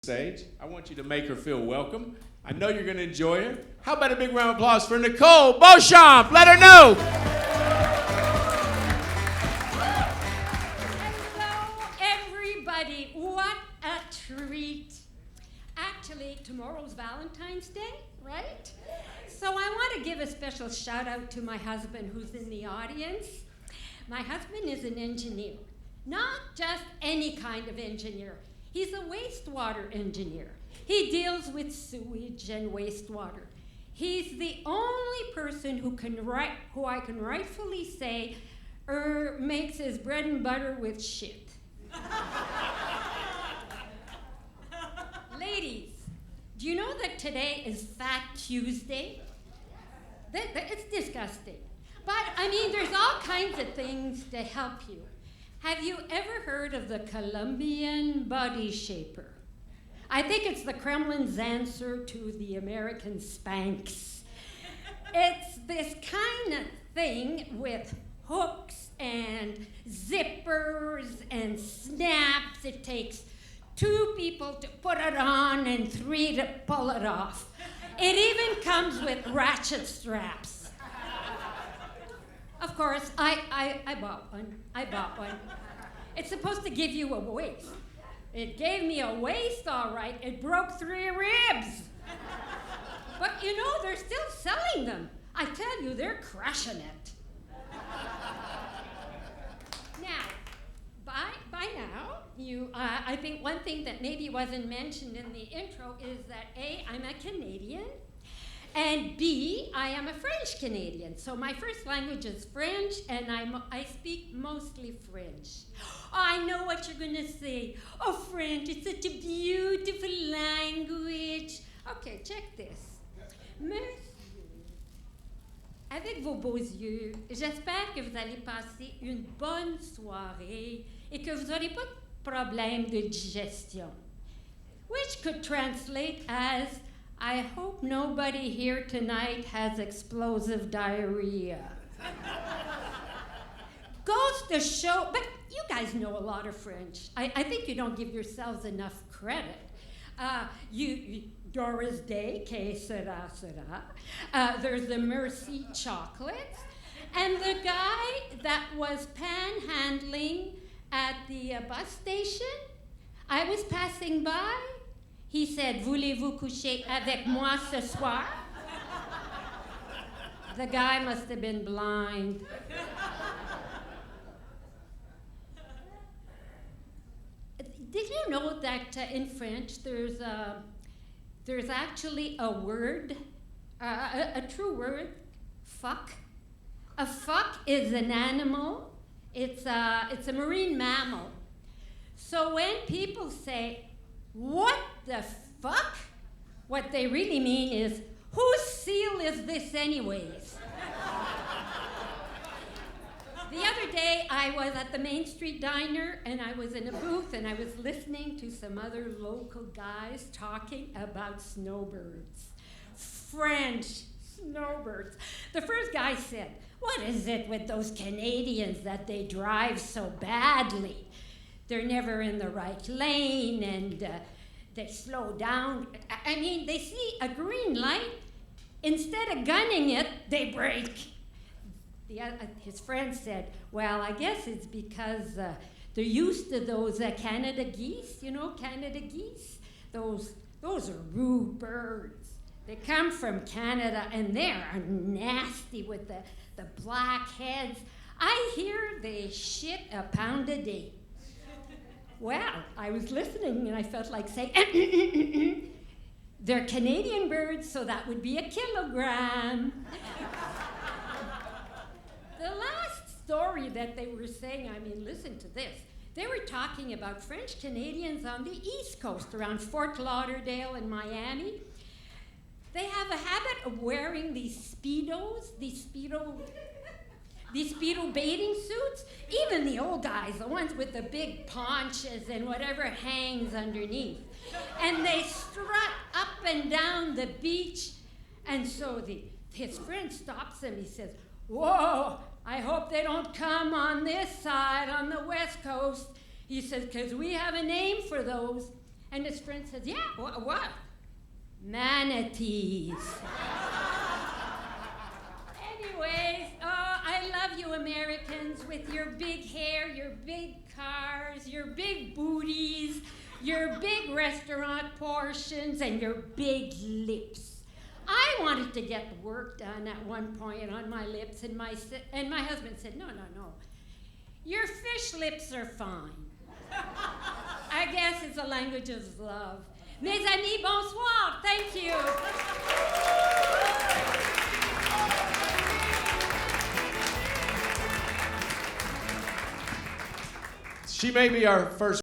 Stage. I want you to make her feel welcome. I know you're going to enjoy her. How about a big round of applause for Nicole Beauchamp? Let her know. Hello, everybody. What a treat. Actually, tomorrow's Valentine's Day, right? So I want to give a special shout out to my husband who's in the audience. My husband is an engineer, not just any kind of engineer. He's a wastewater engineer. He deals with sewage and wastewater. He's the only person who I can rightfully say makes his bread and butter with shit. Ladies, do you know that today is Fat Tuesday? It's disgusting. But, I mean, there's all kinds of things to help you. Have you ever heard of the Colombian body shaper? I think it's the Kremlin's answer to the American Spanx. It's this kind of thing with hooks and zippers and snaps. It takes 2 people to put it on and 3 to pull it off. It even comes with ratchet straps. Of course, I bought one. It's supposed to give you a waist. It gave me a waist, all right. It broke 3 ribs. But you know, they're still selling them. I tell you, they're crushing it. Now, by now, I think one thing that maybe wasn't mentioned in the intro is that A, I'm a Canadian, and B, I am a French Canadian. So my first language is French, and I speak mostly French. Oh, I know what you're going to say. Oh, French, it's such a beautiful language. Okay, check this. Monsieur, avec vos beaux yeux, j'espère que vous allez passer une bonne soirée et que vous n'aurez pas de problème de digestion. Which could translate as, I hope nobody here tonight has explosive diarrhea. Goes to show, but you guys know a lot of French. I think you don't give yourselves enough credit. Doris Day, que sera, sera. There's the Mercy chocolates. And the guy that was panhandling at the bus station, I was passing by. He said, voulez-vous coucher avec moi ce soir? The guy must have been blind. Did you know that in French there's actually a word, a true word, fuck? A fuck is an animal. It's a marine mammal. So when people say, what the fuck? What they really mean is, whose seal is this anyways? The other day, I was at the Main Street Diner, and I was in a booth, and I was listening to some other local guys talking about snowbirds. French snowbirds. The first guy said, what is it with those Canadians that they drive so badly? They're never in the right lane, and they slow down. I mean, they see a green light. Instead of gunning it, they brake. His friend said, well, I guess it's because they're used to those Canada geese. You know, Canada geese? Those are rude birds. They come from Canada, and they are nasty with the black heads. I hear they shit a pound a day. Well, I was listening, and I felt like saying, they're Canadian birds, so that would be a kilogram. The last story that they were saying, I mean, listen to this. They were talking about French Canadians on the East Coast, around Fort Lauderdale and Miami. They have a habit of wearing these Speedos, these Speedo bathing suits. Even the old guys, the ones with the big paunches and whatever hangs underneath. And they strut up and down the beach. And so his friend stops him. He says, whoa, I hope they don't come on this side, on the West Coast. He says, because we have a name for those. And his friend says, yeah, what? Manatees. Anyways, I love you Americans with your big hair, your big cars, your big booties, your big restaurant portions, and your big lips. I wanted to get the work done at one point on my lips, and my husband said, no. Your fish lips are fine. I guess it's a language of love. Mes amis, bonsoir. Thank you. She may be our first